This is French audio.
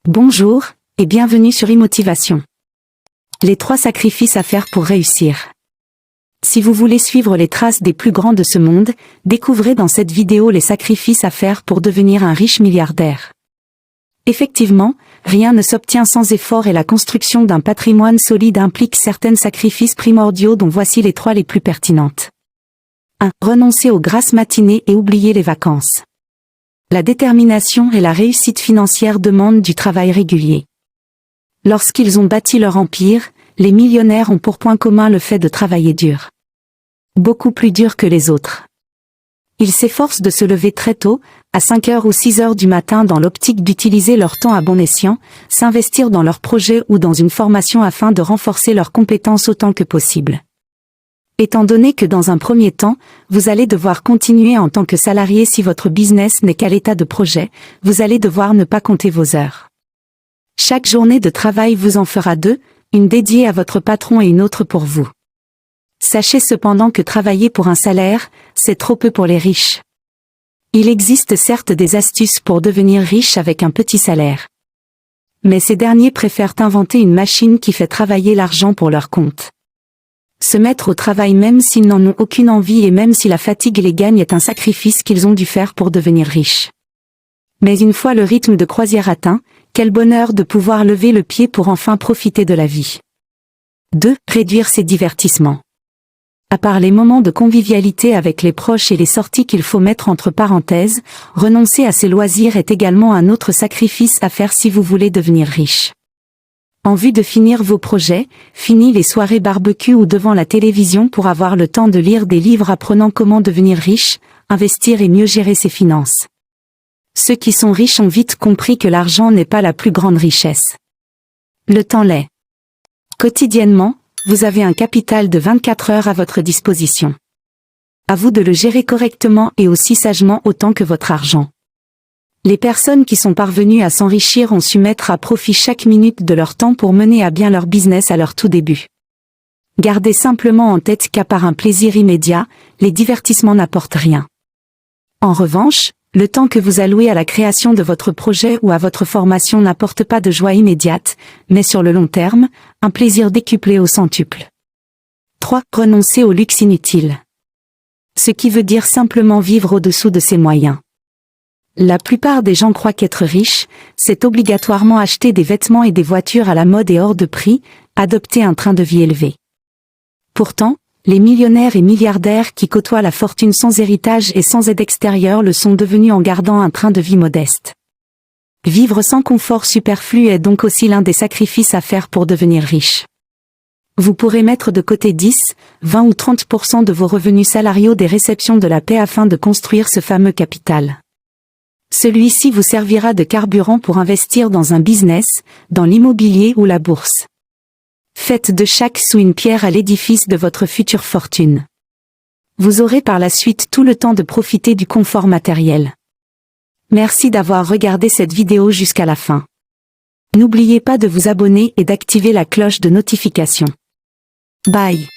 Bonjour, et bienvenue sur e-motivation. Les 3 sacrifices à faire pour réussir. Si vous voulez suivre les traces des plus grands de ce monde, découvrez dans cette vidéo les sacrifices à faire pour devenir un riche milliardaire. Effectivement, rien ne s'obtient sans effort et la construction d'un patrimoine solide implique certains sacrifices primordiaux dont voici les 3 les plus pertinentes. 1. Renoncer aux grasses matinées et oublier les vacances. La détermination et la réussite financière demandent du travail régulier. Lorsqu'ils ont bâti leur empire, les millionnaires ont pour point commun le fait de travailler dur. Beaucoup plus dur que les autres. Ils s'efforcent de se lever très tôt, à 5 heures ou 6 heures du matin dans l'optique d'utiliser leur temps à bon escient, s'investir dans leurs projets ou dans une formation afin de renforcer leurs compétences autant que possible. Étant donné que dans un premier temps, vous allez devoir continuer en tant que salarié si votre business n'est qu'à l'état de projet, vous allez devoir ne pas compter vos heures. Chaque journée de travail vous en fera 2, une dédiée à votre patron et une autre pour vous. Sachez cependant que travailler pour un salaire, c'est trop peu pour les riches. Il existe certes des astuces pour devenir riche avec un petit salaire. Mais ces derniers préfèrent inventer une machine qui fait travailler l'argent pour leur compte. Se mettre au travail même s'ils n'en ont aucune envie et même si la fatigue les gagne est un sacrifice qu'ils ont dû faire pour devenir riches. Mais une fois le rythme de croisière atteint, quel bonheur de pouvoir lever le pied pour enfin profiter de la vie. 2. Réduire ses divertissements. À part les moments de convivialité avec les proches et les sorties qu'il faut mettre entre parenthèses, renoncer à ses loisirs est également un autre sacrifice à faire si vous voulez devenir riche. En vue de finir vos projets, finis les soirées barbecue ou devant la télévision pour avoir le temps de lire des livres apprenant comment devenir riche, investir et mieux gérer ses finances. Ceux qui sont riches ont vite compris que l'argent n'est pas la plus grande richesse. Le temps l'est. Quotidiennement, vous avez un capital de 24 heures à votre disposition. À vous de le gérer correctement et aussi sagement autant que votre argent. Les personnes qui sont parvenues à s'enrichir ont su mettre à profit chaque minute de leur temps pour mener à bien leur business à leur tout début. Gardez simplement en tête qu'à part un plaisir immédiat, les divertissements n'apportent rien. En revanche, le temps que vous allouez à la création de votre projet ou à votre formation n'apporte pas de joie immédiate, mais sur le long terme, un plaisir décuplé au centuple. 3. Renoncer au luxe inutile. Ce qui veut dire simplement vivre au-dessous de ses moyens. La plupart des gens croient qu'être riche, c'est obligatoirement acheter des vêtements et des voitures à la mode et hors de prix, adopter un train de vie élevé. Pourtant, les millionnaires et milliardaires qui côtoient la fortune sans héritage et sans aide extérieure le sont devenus en gardant un train de vie modeste. Vivre sans confort superflu est donc aussi l'un des sacrifices à faire pour devenir riche. Vous pourrez mettre de côté 10, 20 ou 30% de vos revenus salariaux des réceptions de la paie afin de construire ce fameux capital. Celui-ci vous servira de carburant pour investir dans un business, dans l'immobilier ou la bourse. Faites de chaque sou une pierre à l'édifice de votre future fortune. Vous aurez par la suite tout le temps de profiter du confort matériel. Merci d'avoir regardé cette vidéo jusqu'à la fin. N'oubliez pas de vous abonner et d'activer la cloche de notification. Bye.